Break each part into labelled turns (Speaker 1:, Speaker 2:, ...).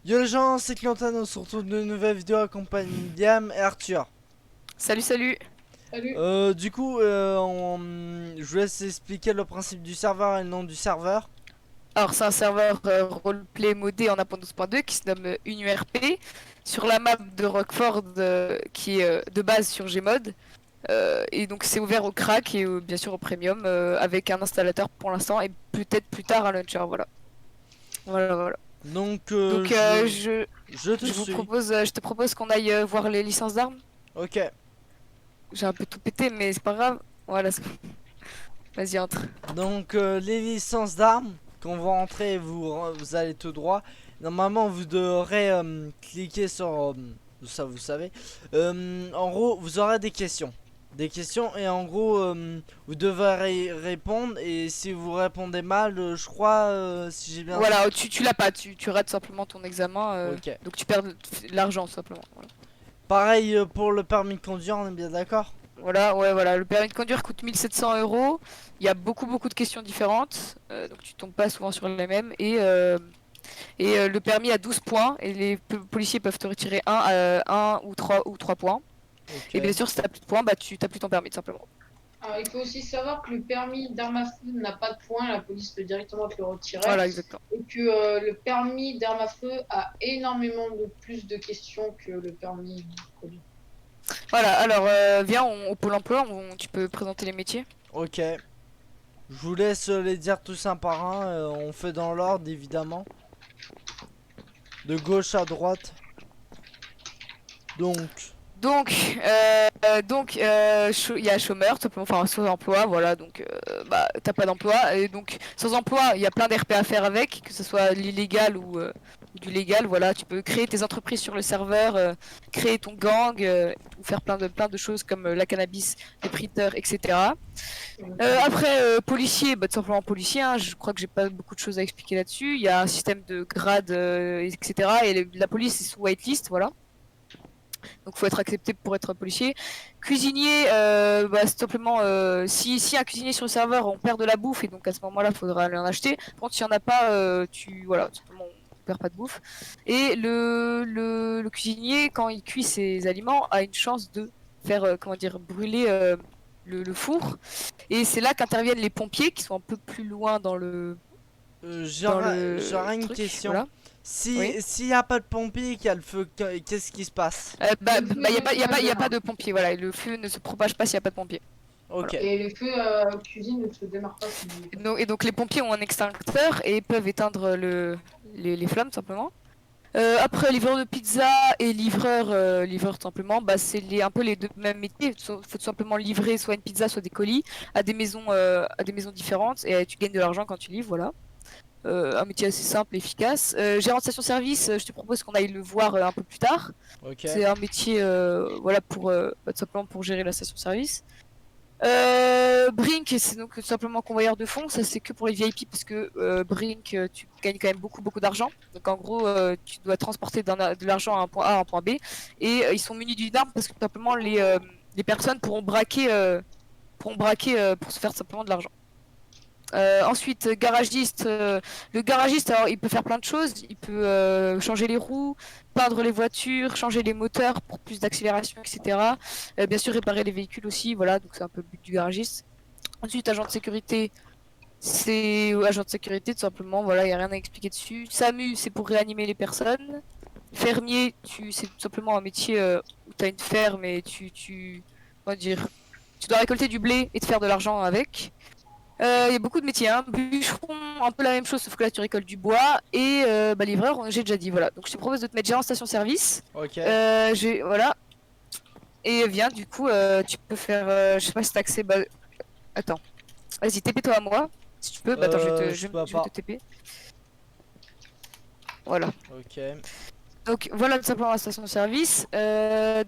Speaker 1: Yo les gens, c'est Quentin, on se retrouve de nouvelles vidéos accompagnées de Diam et Arthur.
Speaker 2: Salut, salut.
Speaker 3: Salut.
Speaker 1: Je vous laisse expliquer le principe du serveur et le nom du serveur.
Speaker 2: Alors, c'est un serveur roleplay modé en 1.12.2 qui se nomme UniRP sur la map de Rockford qui est de base sur Gmod. Et donc, c'est ouvert au crack et bien sûr au premium avec un installateur pour l'instant et peut-être plus tard un launcher. Voilà. Voilà.
Speaker 1: Donc,
Speaker 2: Donc,
Speaker 1: je te suis.
Speaker 2: je te propose qu'on aille voir les licences d'armes.
Speaker 1: Ok.
Speaker 2: J'ai un peu tout pété, mais c'est pas grave. Voilà. Vas-y, entre.
Speaker 1: Donc, les licences d'armes, quand vous rentrez, vous allez tout droit. Normalement, vous devrez cliquer sur ça, vous savez. En gros, vous aurez des questions. Et en gros, vous devrez répondre. Et si vous répondez mal, je crois, si j'ai bien.
Speaker 2: Voilà, tu l'as pas, tu rates simplement ton examen,
Speaker 1: Ok.
Speaker 2: donc tu perds de l'argent simplement. Voilà.
Speaker 1: Pareil pour le permis de conduire, on est bien d'accord?
Speaker 2: Voilà, le permis de conduire coûte 1 700 €. Il y a beaucoup de questions différentes, donc tu tombes pas souvent sur les mêmes. Le permis a 12 points et les policiers peuvent te retirer un ou 3 points.
Speaker 1: Ok.
Speaker 2: Et bien sûr, si t'as plus de points, bah tu t'as plus ton permis tout simplement.
Speaker 3: Alors, il faut aussi savoir que le permis d'arme à feu n'a pas de points, la police peut directement te le retirer.
Speaker 2: Voilà, exactement.
Speaker 3: Et que le permis d'arme à feu a énormément de plus de questions que le permis de conduire.
Speaker 2: Voilà, alors viens au pôle emploi, tu peux présenter les métiers.
Speaker 1: Ok. Je vous laisse les dire tous un par un. On fait dans l'ordre évidemment. De gauche à droite. Donc.
Speaker 2: Il y a chômeur, tout simplement, enfin sans emploi, voilà, donc bah t'as pas d'emploi, et donc sans emploi, il y a plein d'RP à faire avec, que ce soit l'illégal ou du légal, voilà, tu peux créer tes entreprises sur le serveur, créer ton gang, ou faire plein de choses comme la cannabis, les printers, etc. Après, policier, bah tout simplement policier, hein, je crois que j'ai pas beaucoup de choses à expliquer là-dessus, il y a un système de grade, etc. Et la police est sous whitelist, voilà. Donc faut être accepté pour être policier. Cuisinier, bah, c'est simplement si un cuisinier sur le serveur, on perd de la bouffe et donc à ce moment-là, il faudra aller en acheter. Par contre, s'il n'y en a pas, voilà, simplement on perd pas de bouffe. Et le cuisinier, quand il cuit ses aliments, a une chance de faire comment dire brûler le four. Et c'est là qu'interviennent les pompiers qui sont un peu plus loin dans le
Speaker 1: J'aurais une
Speaker 2: truc.
Speaker 1: question.
Speaker 2: Voilà. Oui.
Speaker 1: S'il n'y a pas de pompier et qu'il y a le feu, qu'est-ce qui se passe?
Speaker 2: Y a pas de pompiers, voilà. Et le feu ne se propage pas s'il n'y a pas de pompiers.
Speaker 1: Ok.
Speaker 3: Et le feu cuisine ne se démarre pas.
Speaker 2: Et donc les pompiers ont un extincteur et peuvent éteindre les flammes simplement. Après livreur de pizza et livreur simplement, bah c'est un peu les deux mêmes métiers. Il faut tout simplement livrer soit une pizza, soit des colis à des maisons différentes et tu gagnes de l'argent quand tu livres, voilà. Un métier assez simple et efficace. Gérant de station-service, je te propose qu'on aille le voir un peu plus tard.
Speaker 1: Ok.
Speaker 2: C'est un métier voilà pour tout simplement pour gérer la station-service. Brink, c'est donc tout simplement convoyeur de fonds, ça c'est que pour les VIP parce que Brink, tu gagnes quand même beaucoup d'argent. Donc en gros, tu dois transporter de l'argent à un point A à un point B. Et ils sont munis d'une arme parce que tout simplement les personnes pourront braquer pour se faire simplement de l'argent. Ensuite, garagiste. Le garagiste, alors, il peut faire plein de choses. Il peut changer les roues, peindre les voitures, changer les moteurs pour plus d'accélération, etc. Bien sûr, réparer les véhicules aussi. Voilà, donc c'est un peu le but du garagiste. Ensuite, agent de sécurité. C'est agent de sécurité, tout simplement. Voilà, il n'y a rien à expliquer dessus. SAMU, c'est pour réanimer les personnes. Fermier, c'est tout simplement un métier où tu as une ferme et comment dire, tu dois récolter du blé et te faire de l'argent avec. Il y a beaucoup de métiers, hein. Bûcheron, un peu la même chose, sauf que là tu récoltes du bois. Et livreur, j'ai déjà dit, voilà. Donc je te propose de te mettre gérant station-service.
Speaker 1: Ok.
Speaker 2: Voilà. Et viens, du coup, tu peux faire. Je sais pas si t'as accès. Bah, attends. Vas-y, TP-toi à moi. Si tu peux. Bah, attends, je vais te TP. Voilà.
Speaker 1: Ok.
Speaker 2: Donc voilà tout simplement la station-service.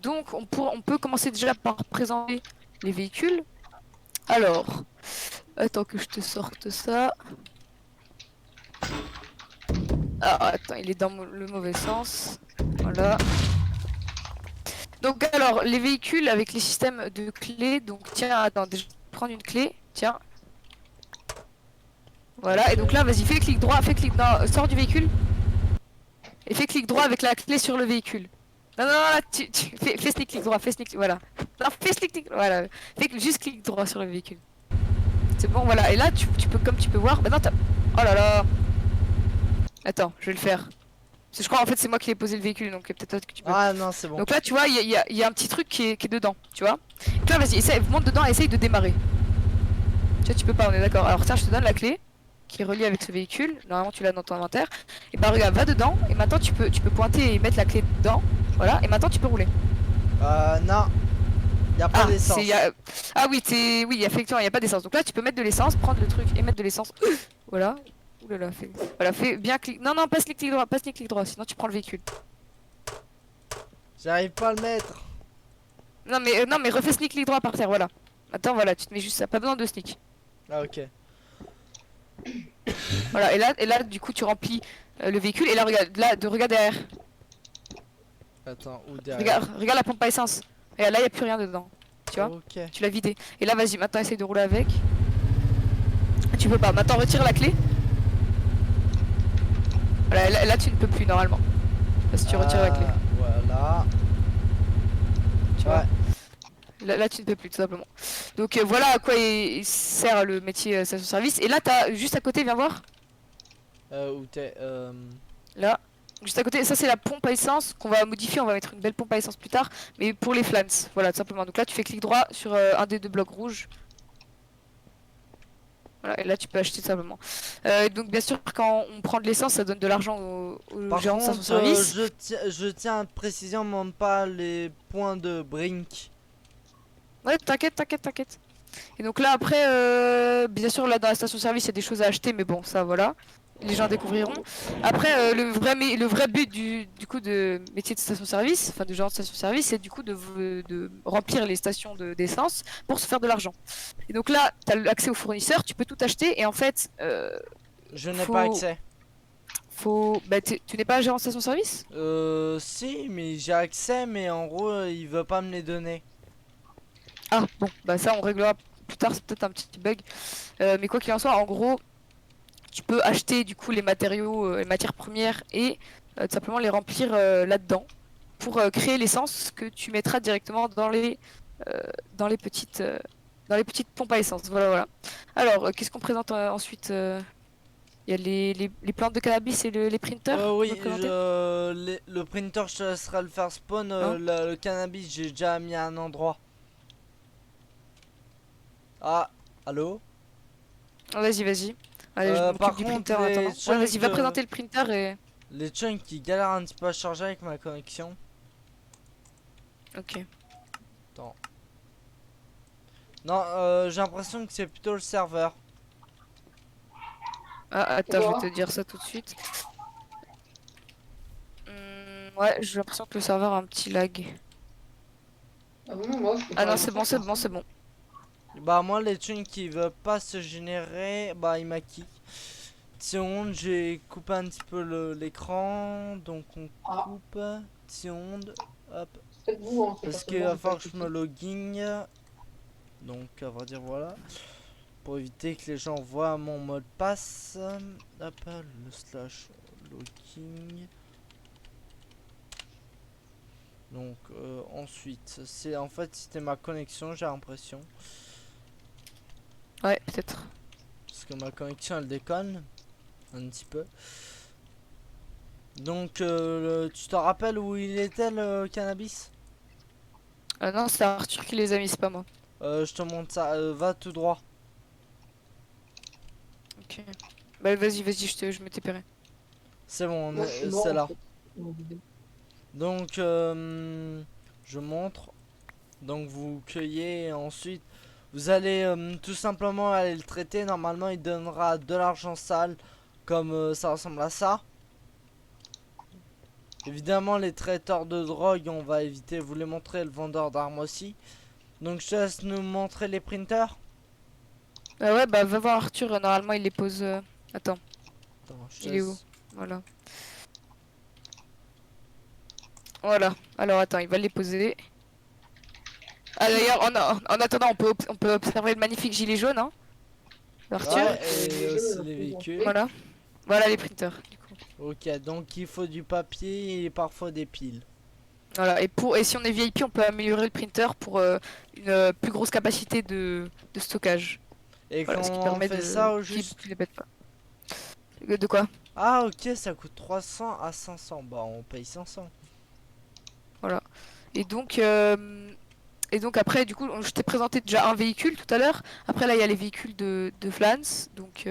Speaker 2: Donc on peut commencer déjà par présenter les véhicules. Alors. Attends que je te sorte ça. Ah, attends, il est dans le mauvais sens. Voilà. Donc alors, les véhicules avec les systèmes de clés. Donc tiens, attends, déjà, je vais prendre une clé. Tiens. Voilà, et donc là, vas-y, fais clic droit, sors du véhicule. Et fais clic droit avec la clé sur le véhicule. Non, non, non, là, fais clic droit, voilà. Non, fais clic, voilà. Juste clic droit sur le véhicule. C'est bon, voilà. Et là, tu peux, comme tu peux voir, maintenant t'as... Oh là là. Attends, je vais le faire. Parce que je crois en fait c'est moi qui ai posé le véhicule, donc peut-être que tu peux.
Speaker 1: Ah non, c'est bon.
Speaker 2: Donc là, tu vois, il y a un petit truc qui est dedans, tu vois. Donc là, vas-y, monte dedans et essaye de démarrer. Tu vois, tu peux pas, on est d'accord. Alors tiens, je te donne la clé qui est reliée avec ce véhicule. Normalement, tu l'as dans ton inventaire. Et bah regarde, va dedans. Et maintenant, tu peux pointer et mettre la clé dedans. Voilà. Et maintenant, tu peux rouler.
Speaker 1: Non. Y a pas d'essence.
Speaker 2: Ah oui, oui, effectivement, il y a pas d'essence. Donc là, tu peux mettre de l'essence, prendre le truc et mettre de l'essence. Voilà. Ouh là là, fais bien clic. Non, non, passe clic droit, sinon tu prends le véhicule.
Speaker 1: J'arrive pas à le mettre.
Speaker 2: Non, mais refais sneak clic droit par terre, voilà. Attends, voilà, tu te mets juste ça, pas besoin de sneak.
Speaker 1: Ah ok.
Speaker 2: Voilà, et là, du coup, tu remplis le véhicule. Et là, regarde derrière.
Speaker 1: Attends, où derrière?
Speaker 2: Regarde la pompe à essence. Et là, il y a plus rien dedans. Tu vois,
Speaker 1: Ok.
Speaker 2: tu l'as vidé. Et là, vas-y, maintenant, essaye de rouler avec. Tu peux pas. Maintenant, retire la clé. Voilà, là, tu ne peux plus normalement. Parce que tu retires la clé.
Speaker 1: Voilà.
Speaker 2: Tu vois.
Speaker 1: Ouais.
Speaker 2: Là, tu ne peux plus, tout simplement. Donc voilà à quoi il sert le métier station-service. Et là, t'as juste à côté, viens voir.
Speaker 1: Où t'es
Speaker 2: Là, juste à côté. Ça, c'est la pompe à essence qu'on va modifier. On va mettre une belle pompe à essence plus tard. Mais pour les flans, voilà, tout simplement. Donc là, tu fais clic droit sur un des deux blocs rouges. Voilà, et là, tu peux acheter tout simplement. Donc, bien sûr, quand on prend de l'essence, ça donne de l'argent aux
Speaker 1: Par
Speaker 2: gérants de
Speaker 1: contre,
Speaker 2: station-service.
Speaker 1: je tiens à préciser, on demande pas les points de Brink.
Speaker 2: Ouais, t'inquiète. Et donc là, après, bien sûr, là, dans la station-service, il y a des choses à acheter. Mais bon, ça, voilà. Les gens découvriront. Après, le vrai but du coup de métier de station-service, enfin de genre de station-service, c'est du coup de remplir les stations d'essence pour se faire de l'argent. Et donc là, tu as l'accès aux fournisseurs, tu peux tout acheter et en fait,
Speaker 1: Je n'ai pas accès.
Speaker 2: bah, tu n'es pas gérant de station-service?
Speaker 1: Si, mais j'ai accès, mais en gros, il veut pas me les donner.
Speaker 2: Ah bon, bah ça on réglera plus tard, c'est peut-être un petit bug. Mais quoi qu'il en soit, en gros, tu peux acheter du coup les matériaux, les matières premières et tout simplement les remplir là-dedans pour créer l'essence que tu mettras directement euh, dans les petites euh, dans les petites pompes à essence. Voilà. Alors, qu'est-ce qu'on présente ensuite? Il y a les plantes de cannabis et les printers. On
Speaker 1: Oui,
Speaker 2: peut présenter
Speaker 1: le printer, je te laisserai le faire spawn.
Speaker 2: Hein
Speaker 1: Le cannabis, j'ai déjà mis à un endroit. Ah, allô?
Speaker 2: Vas-y. Allez, je
Speaker 1: Par
Speaker 2: m'occupe du
Speaker 1: contre,
Speaker 2: printer en
Speaker 1: les
Speaker 2: attendant. Ouais, vas-y, va
Speaker 1: chunks,
Speaker 2: présenter le printer et...
Speaker 1: Les chunks qui galèrent un petit peu à charger avec ma connexion.
Speaker 2: Ok.
Speaker 1: Attends. Non, j'ai l'impression que c'est plutôt le serveur.
Speaker 2: Ah, attends, je
Speaker 3: Pourquoi
Speaker 2: vais te dire ça tout de suite. Ouais, j'ai l'impression que le serveur a un petit lag.
Speaker 3: Ah bon, moi, je peux
Speaker 2: Ah
Speaker 3: pas
Speaker 2: non,
Speaker 3: rien faire,
Speaker 2: c'est bon.
Speaker 1: Bah moi les chunks qui veulent pas se générer, bah il m'a kick. Seconde, j'ai coupé un petit peu l'écran, donc on
Speaker 3: Ah.
Speaker 1: coupe. Seconde, hop.
Speaker 3: Faites-vous, hein, c'est
Speaker 1: Parce
Speaker 3: pas
Speaker 1: qu'il
Speaker 3: seulement
Speaker 1: va
Speaker 3: de
Speaker 1: falloir
Speaker 3: pas
Speaker 1: que je me login. Donc à vrai dire voilà. Pour éviter que les gens voient mon mot de passe. Hop, le slash login. Donc ensuite, c'est en fait c'était ma connexion, j'ai l'impression.
Speaker 2: Ouais, peut-être.
Speaker 1: Parce que ma connexion elle déconne un petit peu. Donc tu te rappelles où il était le cannabis?
Speaker 2: Non, c'est Arthur qui les a mis, c'est pas moi.
Speaker 1: Je te montre ça, va tout droit.
Speaker 2: Ok. Bah vas-y, je m'étais péré.
Speaker 1: C'est bon,
Speaker 3: Moi, je suis mort,
Speaker 1: c'est
Speaker 3: en
Speaker 1: là.
Speaker 3: fait.
Speaker 1: Donc je montre. Donc vous cueillez et ensuite vous allez tout simplement aller le traiter. Normalement il donnera de l'argent sale comme ça ressemble à ça. Évidemment les traiteurs de drogue on va éviter, vous les montrer, le vendeur d'armes aussi. Donc je te laisse nous montrer les printers.
Speaker 2: Ouais, bah va voir Arthur, normalement il les pose... Attends,
Speaker 1: Attends, je te
Speaker 2: il est où?
Speaker 1: laisse.
Speaker 2: Voilà. Voilà, alors attends, il va les poser. Ah d'ailleurs, en attendant, on peut observer le magnifique gilet jaune, hein, Arthur.
Speaker 1: Ouais, et aussi les véhicules.
Speaker 2: Voilà. Voilà les printers, du coup.
Speaker 1: Ok, donc il faut du papier et parfois des piles.
Speaker 2: Voilà, et si on est VIP, on peut améliorer le printer pour une plus grosse capacité de stockage.
Speaker 1: Et
Speaker 2: Voilà, ce qui
Speaker 1: comment on
Speaker 2: permet
Speaker 1: fait
Speaker 2: de
Speaker 1: ça au
Speaker 2: qu'il
Speaker 1: juste?
Speaker 2: les pète pas. De quoi?
Speaker 1: Ah ok, ça coûte 300 à 500. Bah on paye 500.
Speaker 2: Voilà. Et donc, euh, et donc après, du coup, je t'ai présenté déjà un véhicule tout à l'heure. Après, là, il y a les véhicules de Flans. Donc,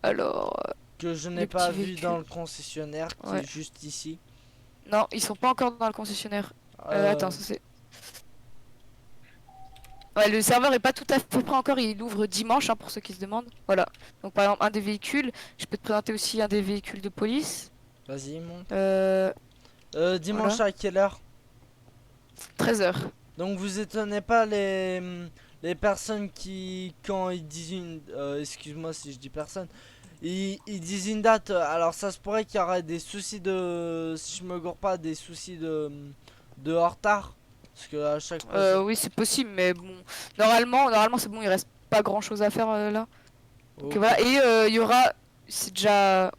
Speaker 2: alors,
Speaker 1: Que je n'ai
Speaker 2: les
Speaker 1: pas
Speaker 2: petits
Speaker 1: vu
Speaker 2: véhicules.
Speaker 1: dans le concessionnaire qui
Speaker 2: Ouais.
Speaker 1: est juste ici.
Speaker 2: Non, ils sont pas encore dans le concessionnaire. Attends, ça c'est. Ouais, le serveur est pas tout à fait prêt encore, il ouvre dimanche hein, pour ceux qui se demandent. Voilà. Donc par exemple un des véhicules, je peux te présenter aussi un des véhicules de police.
Speaker 1: Vas-y, monte.
Speaker 2: Euh,
Speaker 1: Dimanche
Speaker 2: voilà.
Speaker 1: à quelle heure?
Speaker 2: 13h.
Speaker 1: Donc vous étonnez pas les personnes qui, quand ils disent une... excuse-moi si je dis personne. Ils disent une date, alors ça se pourrait qu'il y aurait des soucis de... Si je me gourre pas, des soucis de retard. Parce que à chaque fois...
Speaker 2: Oui, c'est possible, mais bon. Normalement c'est bon, il reste pas grand chose à faire là. Donc
Speaker 1: Ok.
Speaker 2: voilà. Et il y aura, c'est déjà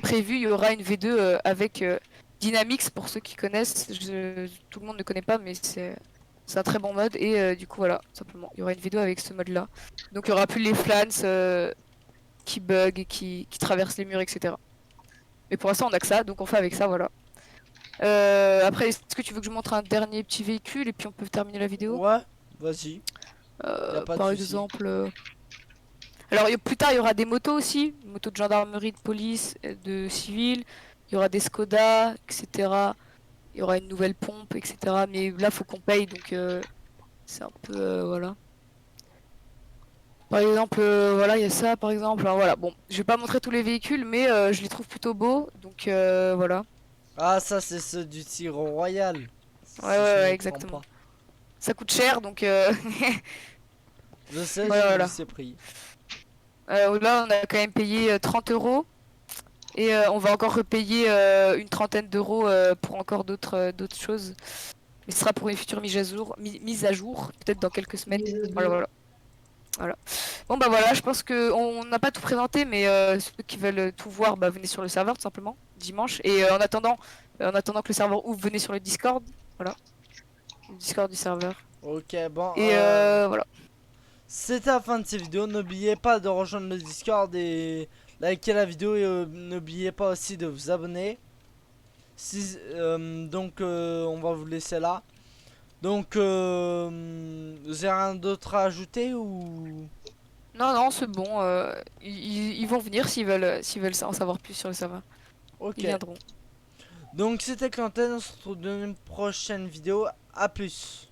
Speaker 2: prévu, il y aura une V2 avec Dynamix pour ceux qui connaissent. Tout le monde ne connaît pas, mais c'est un très bon mode. Et du coup, voilà, simplement, il y aura une vidéo avec ce mode là. Donc il y aura plus les flans qui bug et qui traverse les murs, etc. Mais pour l'instant, on a que ça, donc on fait avec ça, voilà. Après, est-ce que tu veux que je montre un dernier petit véhicule et puis on peut terminer la vidéo?
Speaker 1: Ouais, vas-y. Y a pas de
Speaker 2: Par
Speaker 1: souci.
Speaker 2: exemple. Alors plus tard, il y aura des motos aussi, motos de gendarmerie, de police, de civil. Il y aura des Skoda, etc. Il y aura une nouvelle pompe, etc. Mais là, faut qu'on paye, donc c'est un peu voilà. Par exemple, voilà, il y a ça, par exemple. Alors, voilà, bon, je vais pas montrer tous les véhicules, mais je les trouve plutôt beaux, donc voilà.
Speaker 1: Ah, ça c'est ceux du Tyran Royal.
Speaker 2: Ouais,
Speaker 1: Si
Speaker 2: ouais,
Speaker 1: je
Speaker 2: ouais,
Speaker 1: me trompe
Speaker 2: exactement.
Speaker 1: pas.
Speaker 2: Ça coûte cher, donc
Speaker 1: Je sais,
Speaker 2: voilà,
Speaker 1: j'ai vu
Speaker 2: voilà.
Speaker 1: ces prix.
Speaker 2: Là, on a quand même payé 30 euros. Et on va encore repayer une trentaine d'euros pour encore d'autres choses. Mais ce sera pour une future mise à jour, peut-être dans quelques semaines.
Speaker 3: Mise à
Speaker 2: Voilà,
Speaker 3: jour.
Speaker 2: voilà. Voilà. Bon bah voilà, je pense que on n'a pas tout présenté, mais ceux qui veulent tout voir, bah, venez sur le serveur tout simplement dimanche. Et en attendant que le serveur ouvre, venez sur le Discord. Voilà, le Discord du serveur.
Speaker 1: Ok, bon.
Speaker 2: Et voilà.
Speaker 1: C'était la fin de cette vidéo. N'oubliez pas de rejoindre le Discord et liker la vidéo. Et n'oubliez pas aussi de vous abonner. Donc, on va vous laisser là. Donc, vous avez rien d'autre à ajouter ou...
Speaker 2: Non, non, c'est bon. Ils vont venir s'ils veulent en savoir plus sur le serveur.
Speaker 1: Ok.
Speaker 2: Ils viendront.
Speaker 1: Donc, c'était Quentin. On se retrouve dans une prochaine vidéo. À plus.